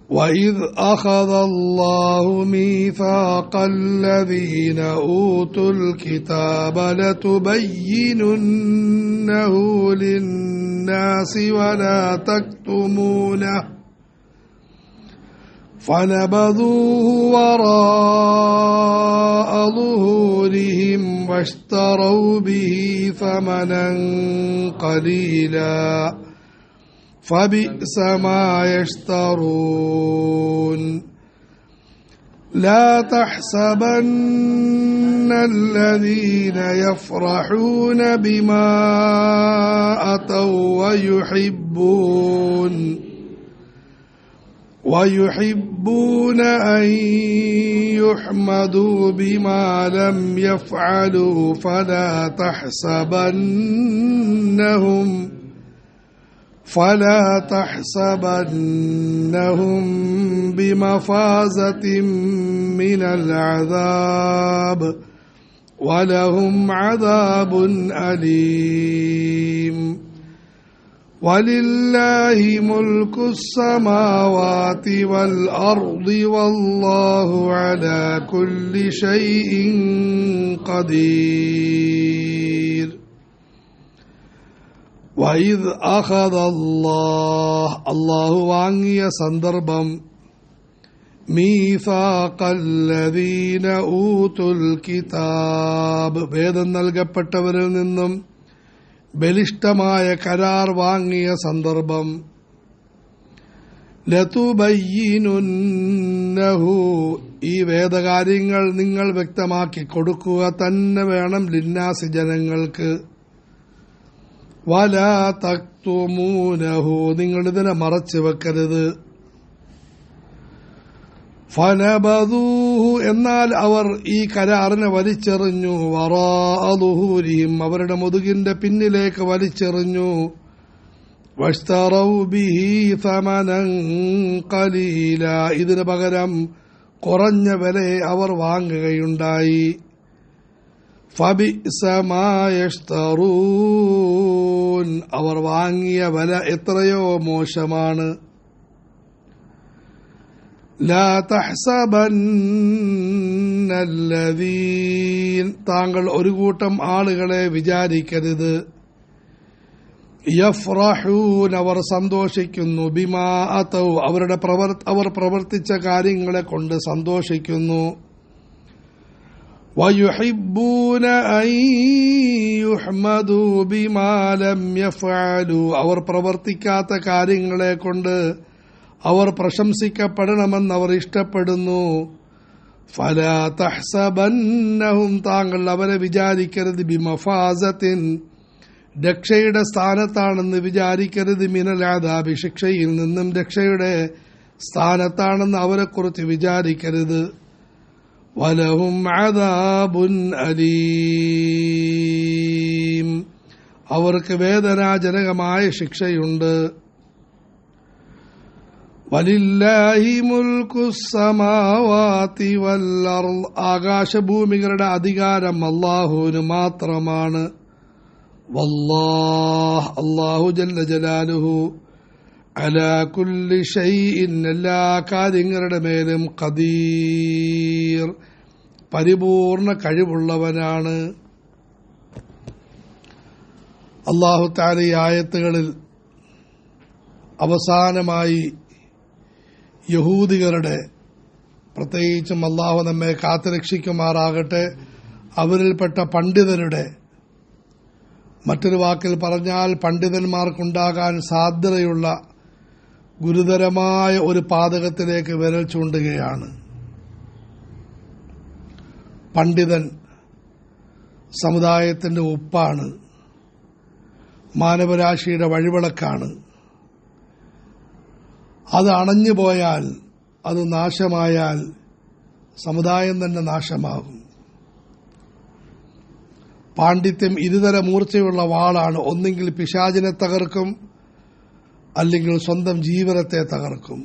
وَإِذْ أَخَذَ اللَّهُ مِيثَاقَ الَّذِينَ أُوتُوا الْكِتَابَ لَتُبَيِّنُنَّهُ لِلنَّاسِ وَلَا تَكْتُمُونَهُ فَنَبَذُوهُ وَرَاءَ ظُهُورِهِمْ وَاشْتَرَوْا بِهِ ثَمَنًا قَلِيلًا فبئس ما يشترون لا تحسبن الذين يفرحون بما أتوا ويحبون أن يحمدوا بما لم يفعلوا فلا تحسبنهم بمفازة من العذاب ولهم عذاب أليم ولله ملك السماوات والأرض والله على كل شيء قدير وَإِذْ أَخَذَ അല്ലാഹു വാങ്ങിയ സന്ദർഭം മീസാഖ الذين أوتوا الكتاب വേദം നൽകപ്പെട്ടവരിൽ നിന്നും ബലിഷ്ഠമായ കരാർ വാങ്ങിയ സന്ദർഭം ലതുബയ്യിനുന്നഹു ഈ വേദകാര്യങ്ങൾ നിങ്ങൾ വ്യക്തമാക്കി കൊടുക്കുക തന്നെ വേണം ലിന്നാസി ജനങ്ങൾക്ക് വലാ തക്തുമൂനഹു നിങ്ങളിതിനെ മറച്ചു വെക്കരുത് ഫനബദൂഹു എന്നാൽ അവർ ഈ കരാറിനെ വലിച്ചെറിഞ്ഞു വറാഅ ളുഹൂരിഹിം അവരുടെ മുതുകിന്റെ പിന്നിലേക്ക് വലിച്ചെറിഞ്ഞു വഷ്തറൗ ബിഹി സമനൻ ഖലീല ഇതിനു പകരം കുറഞ്ഞ വിലയെ അവർ വാങ്ങുകയുണ്ടായി ഫബിഅസ മാ യശ്തറൂൻ അവർ വാങ്ങിയ വില എത്രയോ മോശമാണ് ലാ തഹ്സബന്നല്ലദീൻ താങ്കൾ ഒരു കൂട്ടം ആളുകളെ വിചാരിക്കരുത് യഫ്റഹൂൻ അവർ സന്തോഷിക്കുന്നു ബിമാ അതൗ അവർ പ്രവർത്തിച്ച കാര്യങ്ങളെ കൊണ്ട് സന്തോഷിക്കുന്നു വയുഹിബ്ബൂന അൻ യുഹ്മദൂ ബിമാ ലം യഫ്അലൂ അവർ പ്രവർത്തിക്കാത്ത കാര്യങ്ങളെ കൊണ്ട് അവർ പ്രശംസിക്കപ്പെടണമെന്ന് അവർ ഇഷ്ടപ്പെടുന്നു ഫലാ തഹ്സബന്നഹും താങ്കൾ അവരെ വിചാരിക്കരുത് ബിമഫാസത്തിൻ രക്ഷയുടെ സ്ഥാനത്താണെന്ന് വിചാരിക്കരുത് മിനൽ അദാബി ശിക്ഷയിൽ നിന്നും രക്ഷയുടെ സ്ഥാനത്താണെന്ന് അവരെക്കുറിച്ച് വിചാരിക്കരുത് വലഹും അദാബുൻ അലീം അവർക്ക് വേദനാജനകമായ ശിക്ഷയുണ്ട് വലില്ലാഹി മുൽക്കുസ്സമാവാതി വൽ അർള് ആകാശഭൂമികളുടെ അധികാരം അല്ലാഹുവിന് മാത്രമാണ് വല്ലാഹ് അല്ലാഹു ജല്ല ജലാലുഹു അലാ കുല്ലി ഷൈഇൻ എല്ലാ കാര്യങ്ങളുടെ മേലും ഖദീർ പരിപൂർണ കഴിവുള്ളവനാണ്. അല്ലാഹു തആല ഈ ആയത്തുകളിൽ അവസാനമായി യഹൂദികളുടെ പ്രത്യേകിച്ചും അല്ലാഹു നമ്മെ കാത്തുരക്ഷിക്കുമാറാകട്ടെ അവരിൽപ്പെട്ട പണ്ഡിതരുടെ മറ്റൊരു വാക്കിൽ പറഞ്ഞാൽ പണ്ഡിതന്മാർക്കുണ്ടാകാൻ സാധ്യതയുള്ള ഗുരുതരമായ ഒരു പാതകത്തിലേക്ക് വിരൽ ചൂണ്ടുകയാണ്. പണ്ഡിതൻ സമുദായത്തിന്റെ ഉപ്പാണ്, മാനവരാശിയുടെ വഴിവിളക്കാണ്. അത് അണഞ്ഞുപോയാൽ, അത് നാശമായാൽ സമുദായം തന്നെ നാശമാകും. പാണ്ഡിത്യം ഇരുതര മൂർച്ചയുള്ള വാളാണ്. ഒന്നെങ്കിൽ പിശാചിനെ തകർക്കും, അല്ലെങ്കിൽ സ്വന്തം ജീവനത്തെ തകർക്കും.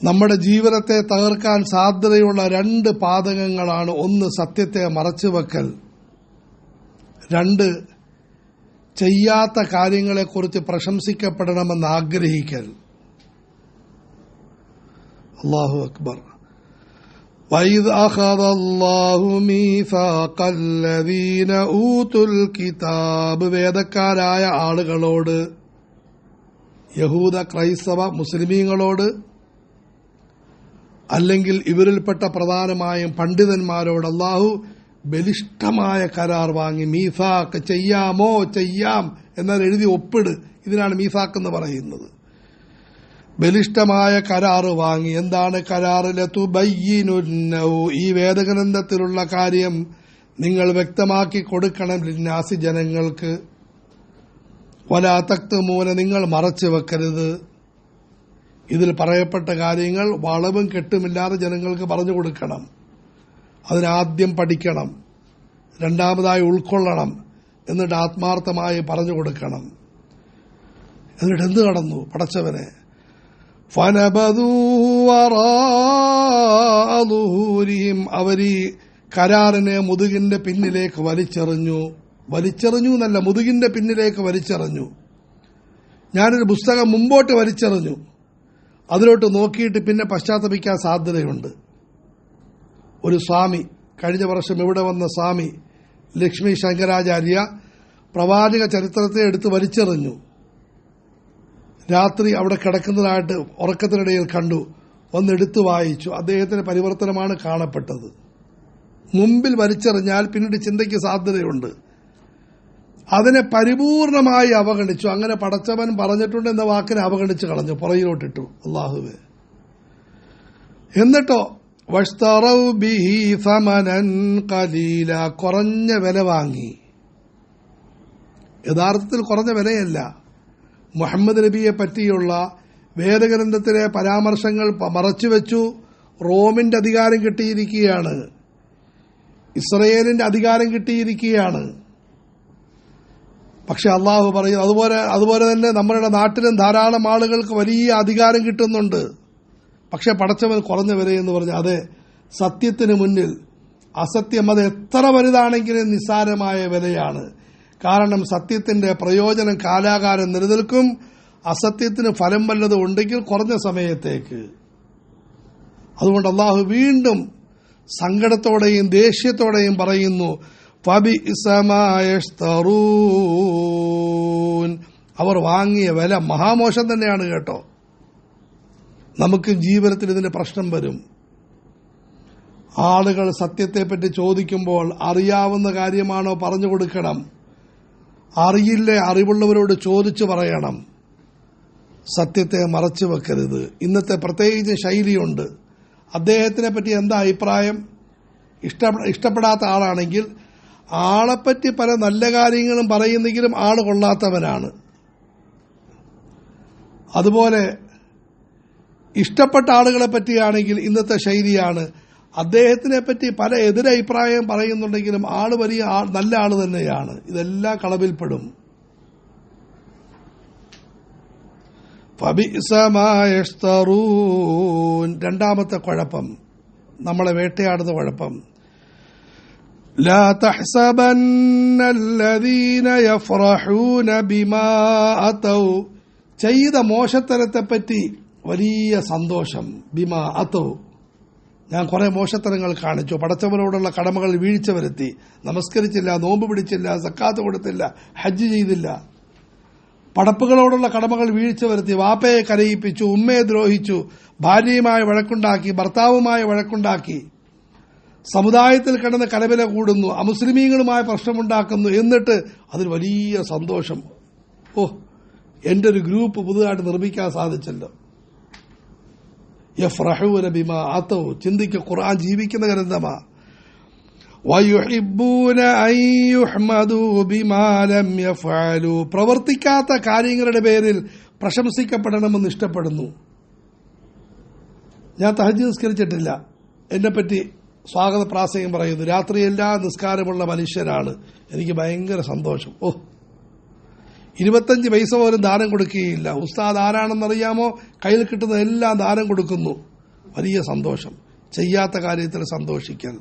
നമ്മുടെ ജീവനത്തെ തകർക്കാൻ സാധ്യതയുള്ള രണ്ട് പാതകങ്ങളാണ്. ഒന്ന് സത്യത്തെ മറച്ചുവെക്കൽ, രണ്ട് ചെയ്യാത്ത കാര്യങ്ങളെക്കുറിച്ച് പ്രശംസിക്കപ്പെടണമെന്ന് ആഗ്രഹിക്കൽ. അല്ലാഹു അക്ബർ. وَإِذْ أَخَذَ اللَّهُ مِيثَاقَ الَّذِينَ أُوتُوا الْكِتَابَ വേദക്കാരായ ആളുകളോട്, യഹൂദ, ക്രൈസ്തവ, മുസ്ലിമീങ്ങളോട്, അല്ലെങ്കിൽ ഇവരിൽപ്പെട്ട പ്രധാനമായും പണ്ഡിതന്മാരോട് അല്ലാഹു ബലിഷ്ഠമായ കരാർ വാങ്ങി. മീസാക്ക്, ചെയ്യാമോ, ചെയ്യാം എന്നാൽ എഴുതി ഒപ്പിട്, ഇതിനാണ് മീസാക്ക് എന്ന് പറയുന്നത്. ബലിഷ്ഠമായ കരാറ് വാങ്ങി. എന്താണ് കരാറ്? ലതുബയ്യിനുന്നഹു, ഈ വേദഗ്രന്ഥത്തിലുള്ള കാര്യം നിങ്ങൾ വ്യക്തമാക്കി കൊടുക്കണം. ലിന്നാസി, ജനങ്ങൾക്ക്. വലാ തക്തുമൂന, നിങ്ങൾ മറച്ചു വെക്കരുത്. ഇതിൽ പറയപ്പെട്ട കാര്യങ്ങൾ വളവും കെട്ടുമില്ലാതെ ജനങ്ങൾക്ക് പറഞ്ഞു കൊടുക്കണം. അതിനാദ്യം പഠിക്കണം, രണ്ടാമതായി ഉൾക്കൊള്ളണം, എന്നിട്ട് ആത്മാർത്ഥമായി പറഞ്ഞു കൊടുക്കണം. എന്നിട്ട് എന്ത് നടന്നു? പടച്ചവനെ, ഫനബദൂ വറാഅ ളുഹൂരിഹിം, അവരീ കരാറിനെ മുതുകിന്റെ പിന്നിലേക്ക് വലിച്ചെറിഞ്ഞു എന്നല്ല, മുതുകിന്റെ പിന്നിലേക്ക് വലിച്ചെറിഞ്ഞു. ഞാനൊരു പുസ്തകം മുമ്പോട്ട് വലിച്ചെറിഞ്ഞു, അതിലോട്ട് നോക്കിയിട്ട് പിന്നെ പശ്ചാത്തപിക്കാൻ സാധ്യതയുണ്ട്. ഒരു സ്വാമി, കഴിഞ്ഞ വർഷം ഇവിടെ വന്ന സ്വാമി ലക്ഷ്മി ശങ്കരാചാര്യ, പ്രവാചക ചരിത്രത്തെ എടുത്ത് വലിച്ചെറിഞ്ഞു. രാത്രി അവിടെ കിടക്കുന്നതായിട്ട് ഉറക്കത്തിനിടയിൽ കണ്ടു, ഒന്നെടുത്ത് വായിച്ചു. അദ്ദേഹത്തിന്റെ പരിവർത്തനമാണ് കാണപ്പെട്ടത്. മുമ്പിൽ വലിച്ചെറിഞ്ഞാൽ പിന്നീട് ചിന്തയ്ക്ക് സാധ്യതയുണ്ട്. അതിനെ പരിപൂർണമായി അവഗണിച്ചു. അങ്ങനെ പടച്ചവൻ പറഞ്ഞിട്ടുണ്ട് എന്ന വാക്കിനെ അവഗണിച്ച് കളഞ്ഞു, പുറകിലോട്ടിട്ടു. അല്ലാഹുവേ. എന്നിട്ടോ വഷ്തറൗ ബിഹി സമനൻ ഖലീല, കുറഞ്ഞ വില വാങ്ങി. യഥാർത്ഥത്തിൽ കുറഞ്ഞ വിലയല്ല. മുഹമ്മദ് നബിയെ പറ്റിയുള്ള വേദഗ്രന്ഥത്തിലെ പരാമർശങ്ങൾ മറച്ചുവെച്ചു. റോമിന്റെ അധികാരം കിട്ടിയിരിക്കുകയാണ്, ഇസ്രയേലിന്റെ അധികാരം കിട്ടിയിരിക്കുകയാണ്. പക്ഷെ അള്ളാഹു പറയും, അതുപോലെ തന്നെ നമ്മുടെ നാട്ടിലും ധാരാളം ആളുകൾക്ക് വലിയ അധികാരം കിട്ടുന്നുണ്ട്. പക്ഷെ പടച്ചവൻ കുറഞ്ഞ വിലയെന്ന് പറഞ്ഞു. അതെ, സത്യത്തിന് മുന്നിൽ അസത്യം അത് എത്ര വലുതാണെങ്കിലും നിസ്സാരമായ വിലയാണ്. കാരണം സത്യത്തിന്റെ പ്രയോജനം കാലാകാലം നിലനിൽക്കും. അസത്യത്തിന് ഫലം വല്ലതും ഉണ്ടെങ്കിൽ കുറഞ്ഞ സമയത്തേക്ക്. അതുകൊണ്ട് അള്ളാഹു വീണ്ടും സങ്കടത്തോടെയും ദേഷ്യത്തോടെയും പറയുന്നു, അവർ വാങ്ങിയ വില മഹാമോശം തന്നെയാണ് കേട്ടോ. നമുക്ക് ജീവിതത്തിൽ ഇതിന്റെ പ്രശ്നം വരും. ആളുകൾ സത്യത്തെപ്പറ്റി ചോദിക്കുമ്പോൾ അറിയാവുന്ന കാര്യമാണോ പറഞ്ഞു കൊടുക്കണം. അറിയില്ലേ, അറിവുള്ളവരോട് ചോദിച്ചു പറയണം. സത്യത്തെ മറച്ചു വെക്കരുത്. ഇന്നത്തെ പ്രത്യേകിച്ച് ശൈലിയുണ്ട്. അദ്ദേഹത്തിനെ പറ്റി എന്താ അഭിപ്രായം? ഇഷ്ടപ്പെടാത്ത ആളാണെങ്കിൽ ആളെപ്പറ്റി പല നല്ല കാര്യങ്ങളും പറയുന്നെങ്കിലും ആള് കൊള്ളാത്തവനാണ്. അതുപോലെ ഇഷ്ടപ്പെട്ട ആളുകളെ പറ്റിയാണെങ്കിൽ ഇന്നത്തെ ശൈലിയാണ്, അദ്ദേഹത്തിനെ പറ്റി പല എതിരഭിപ്രായം പറയുന്നുണ്ടെങ്കിലും ആള് വലിയ നല്ല ആള് തന്നെയാണ്. ഇതെല്ലാം കളവിൽപ്പെടും. രണ്ടാമത്തെ കുഴപ്പം, നമ്മളെ വേട്ടയാടുന്ന കുഴപ്പം, لا تحسبن الذين يفرحون بما أتوا, ചെയ്ത മോശത്തരത്തെപ്പറ്റി വലിയ സന്തോഷം. ബിമാ അത്തൗ, ഞാൻ കുറെ മോശത്തരങ്ങൾ കാണിച്ചു, പടച്ചവനോടുള്ള കടമകൾ വീഴ്ച വരുത്തി, നമസ്കരിച്ചില്ല, നോമ്പ് പിടിച്ചില്ല, സക്കാത്ത് കൊടുത്തില്ല, ഹജ്ജ് ചെയ്തില്ല, പടപ്പുകളോടുള്ള കടമകൾ വീഴ്ച വരുത്തി, വാപ്പയെ കരയിപ്പിച്ചു, ഉമ്മയെ ദ്രോഹിച്ചു, ഭാര്യയുമായി വഴക്കുണ്ടാക്കി, ഭർത്താവുമായി വഴക്കുണ്ടാക്കി, സമുദായത്തിൽ കിടന്ന് കലവില കൂടുന്നു, അമുസ്ലിമീങ്ങളുമായ പ്രശ്നമുണ്ടാക്കുന്നു. എന്നിട്ട് അതിൽ വലിയ സന്തോഷം. ഓ, എന്റെ ഒരു ഗ്രൂപ്പ് പുതുതായിട്ട് നിർമ്മിക്കാൻ സാധിച്ചല്ലോ. യഫ്റഹൂന ബിമാ അതൗ, ചിന്തിക്കുക, ഖുർആൻ ജീവിക്കുന്ന ഗ്രന്ഥമാ. വയുഹിബ്ബൂന അൻ യുഹ്മദൂ ബിമാ ലം യഫ്അലൂ, പ്രവർത്തിക്കാത്ത കാര്യങ്ങളുടെ പേരിൽ പ്രശംസിക്കപ്പെടണമെന്ന് ഇഷ്ടപ്പെടുന്നു. ഞാൻ തഹജ്ജുദ് നിസ്കരിച്ചിട്ടില്ല, എന്നെപ്പറ്റി സ്വാഗത പ്രാസംഗം പറയുന്നു, രാത്രിയെല്ലാം നിസ്കാരമുള്ള മനുഷ്യനാണ്, എനിക്ക് ഭയങ്കര സന്തോഷം. ഓ, 25 പൈസ പോലും ദാനം കൊടുക്കുകയില്ല. ഉസ്താദ് ആരാണെന്നറിയാമോ? കയ്യിൽ കിട്ടുന്ന എല്ലാം ദാനം കൊടുക്കുന്നു, വലിയ സന്തോഷം. ചെയ്യാത്ത കാര്യത്തിൽ സന്തോഷിക്കൽ.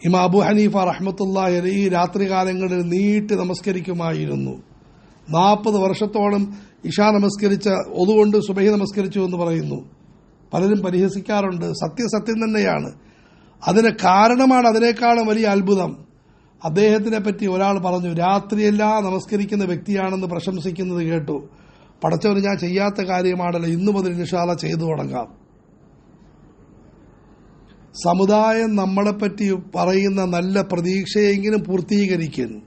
ഇമാം അബൂ ഹനീഫ റഹ്മത്തുള്ളാഹി അലൈഹി ഈ രാത്രികാലങ്ങളിൽ നീട്ടി നമസ്കരിക്കുമായിരുന്നു. 40 വർഷത്തോളം ഇശാ നമസ്കരിച്ച ഒതുകൊണ്ട് സുബഹി നമസ്കരിച്ചു എന്ന് പറയുന്നു. പലരും പരിഹസിക്കാറുണ്ട്. സത്യം തന്നെയാണ്. അതിന് കാരണമാണ് അതിനേക്കാളും വലിയ അത്ഭുതം. അദ്ദേഹത്തിനെ പറ്റി ഒരാൾ പറഞ്ഞു, രാത്രിയെല്ലാം നമസ്കരിക്കുന്ന വ്യക്തിയാണെന്ന് പ്രശംസിക്കുന്നത് കേട്ടു. പടച്ചവന് ഞാൻ ചെയ്യാത്ത കാര്യമാണല്ലോ, ഇന്നു മുതൽ ഇൻഷാ അല്ലാഹ് ചെയ്തു തുടങ്ങാം. സമുദായം നമ്മളെപ്പറ്റി പറയുന്ന നല്ല പ്രതീക്ഷയെങ്കിലും പൂർത്തീകരിക്കുന്നു.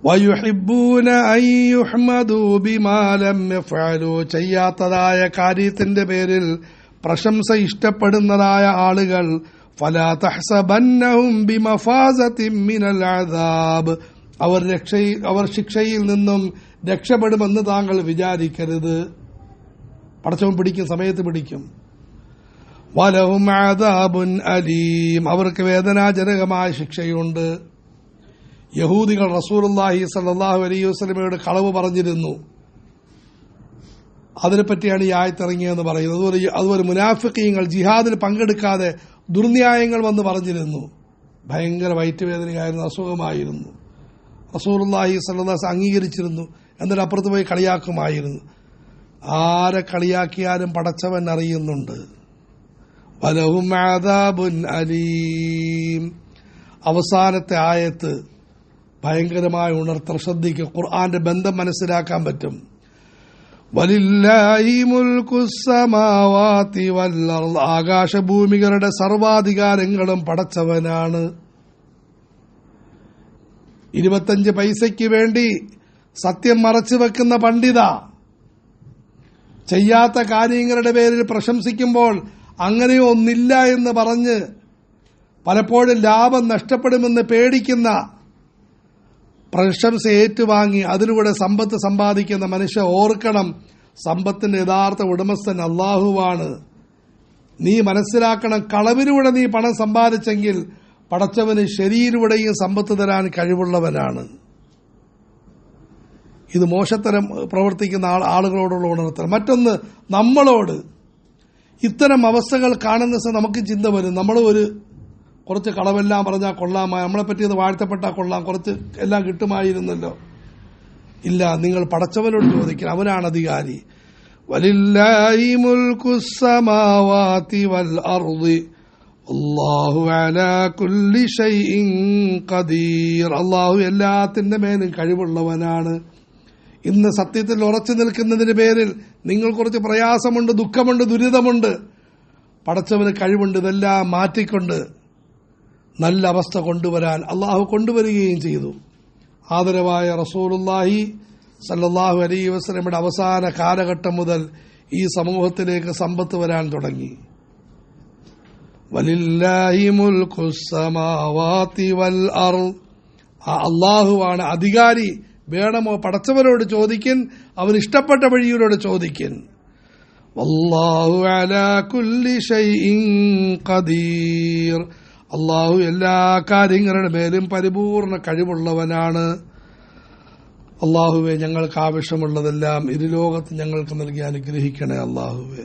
വയുഹിബ്ബൂന അൻ യുഹ്മദൂ ബിമാ ലം യഫ്അലൂ, ചെയ്യാത്തതായ കാര്യത്തിന്റെ പേരിൽ പ്രശംസ ഇഷ്ടപ്പെടുന്നതായ ആളുകൾ ഫലാ തഹ്സബന്നഹും ബിമഫാസത്തിൻ മിനൽ അദാബ്, അവർ ശിക്ഷയിൽ നിന്നും രക്ഷപ്പെടുമെന്ന് താങ്കൾ വിചാരിക്കരുത്. പടച്ചവൻ പിടിക്കും, സമയത്ത് പിടിക്കും. വലഹും അദാബുൻ അലീം, അവർക്ക് വേദനാജനകമായ ശിക്ഷയുണ്ട്. യഹൂദികൾ റസൂലുള്ളാഹി സ്വല്ലല്ലാഹു അലൈഹി വസല്ലമയോട് കളവ് പറഞ്ഞിരുന്നു. അതിനെപ്പറ്റിയാണ് ഈ ആയത്തിറങ്ങിയെന്ന് പറയുന്നത്. അതുപോലെ മുനാഫിഖീങ്ങൾ ജിഹാദിൽ പങ്കെടുക്കാതെ ദുർന്യായങ്ങൾ വന്ന് പറഞ്ഞിരുന്നു. ഭയങ്കര വയറ്റുവേദനയായിരുന്നു, അസുഖമായിരുന്നു. റസൂലുള്ളാഹി സ്വല്ലല്ലാഹു അലൈഹി വസല്ലം അംഗീകരിച്ചിരുന്നു. എന്നിട്ട് അപ്പുറത്ത് പോയി കളിയാക്കുമായിരുന്നു. ആരെ കളിയാക്കിയാലും പടച്ചവൻ അറിയുന്നുണ്ട്. വലഹും അദാബുൻ അലീം. അവസാനത്തെ ആയത്ത് ഭയങ്കരമായ ഉണർത്തൽ. ശ്രദ്ധിക്കുക, ഖുർആന്റെ ബന്ധം മനസ്സിലാക്കാൻ പറ്റും. വലില്ലാഹി മുൽക്കുസ് സമാവാതി വൽ അർള്, ആകാശഭൂമികളുടെ സർവാധികാരങ്ങളും പടച്ചവനാണ്. 25 പൈസയ്ക്ക് വേണ്ടി സത്യം മറച്ചു വെക്കുന്ന പണ്ഡിത ചെയ്യാത്ത കാര്യങ്ങളുടെ പേരിൽ പ്രശംസിക്കുമ്പോൾ അങ്ങനെ ഒന്നില്ല എന്ന് പറഞ്ഞ് പലപ്പോഴും ലാഭം നഷ്ടപ്പെടുമെന്ന് പേടിക്കുന്ന, പ്രശംസ ഏറ്റുവാങ്ങി അതിലൂടെ സമ്പത്ത് സമ്പാദിക്കുന്ന മനുഷ്യ ഓർക്കണം, സമ്പത്തിന്റെ യഥാർത്ഥ ഉടമസ്ഥൻ അല്ലാഹുവാണ്. നീ മനസ്സിലാക്കണം, കളവിലൂടെ നീ പണം സമ്പാദിച്ചെങ്കിൽ പടച്ചവന് ശരിയിലൂടെയും സമ്പത്ത് തരാൻ കഴിവുള്ളവനാണ്. ഇത് മോശത്തരം പ്രവർത്തിക്കുന്ന ആളുകളോടുള്ള ഉണർത്തൽ. മറ്റൊന്ന്, നമ്മളോട് ഇത്തരം അവസ്ഥകൾ കാണുന്ന നമുക്ക് ചിന്ത വരും, നമ്മൾ കുറച്ച് കളവെല്ലാം പറഞ്ഞാൽ കൊള്ളാമായി, നമ്മളെപ്പറ്റി അത് വാഴ്ത്തപ്പെട്ടാൽ കൊള്ളാം, കുറച്ച് എല്ലാം കിട്ടുമായിരുന്നല്ലോ. ഇല്ല, നിങ്ങൾ പടച്ചവനോട് ചോദിക്കണം, അവനാണ് അധികാരി. വലില്ലാഹി മുൽക്കുസ് സമാവാതി വൽ അർളി അല്ലാഹു അലാ കുല്ലി ഷൈഇൻ ഖദീർ, അല്ലാഹു എല്ലാത്തിന്റെ മേലും കഴിവുള്ളവനാണ്. ഇന്ന് സത്യത്തിൽ ഉറച്ചു നിൽക്കുന്നതിന് പേരിൽ നിങ്ങൾ കുറച്ച് പ്രയാസമുണ്ട്, ദുഃഖമുണ്ട്, ദുരിതമുണ്ട്. പടച്ചവന് കഴിവുണ്ട്. ഇതെല്ലാം മാറ്റിക്കൊണ്ട് നല്ല അവസ്ഥ കൊണ്ടുവരാൻ അള്ളാഹു കൊണ്ടുവരികയും ചെയ്തു. ആദരവായ റസൂലുള്ളാഹി സല്ലല്ലാഹു അലൈഹി വസല്ലമയുടെ അവസാന കാലഘട്ടം മുതൽ ഈ സമൂഹത്തിലേക്ക് സമ്പത്ത് വരാൻ തുടങ്ങി. വലില്ലാഹി മുൽക്കുസ് സമാവാതി വൽ അർള്, അള്ളാഹുവാണ് അധികാരി. വേണമോ പടച്ചവനോട് ചോദിക്കൻ, അവൻ ഇഷ്ടപ്പെട്ട വഴിയിലൂടെ ചോദിക്കൻ. വല്ലാഹു അലാ കുല്ലി ഷൈഇൻ ഖദീർ, അള്ളാഹു എല്ലാ കാര്യങ്ങളുടെ മേലും പരിപൂർണ കഴിവുള്ളവനാണ്. അള്ളാഹുവെ, ഞങ്ങൾക്ക് ആവശ്യമുള്ളതെല്ലാം ഇരുലോകത്ത് ഞങ്ങൾക്ക് നൽകി അനുഗ്രഹിക്കണേ അള്ളാഹുവെ.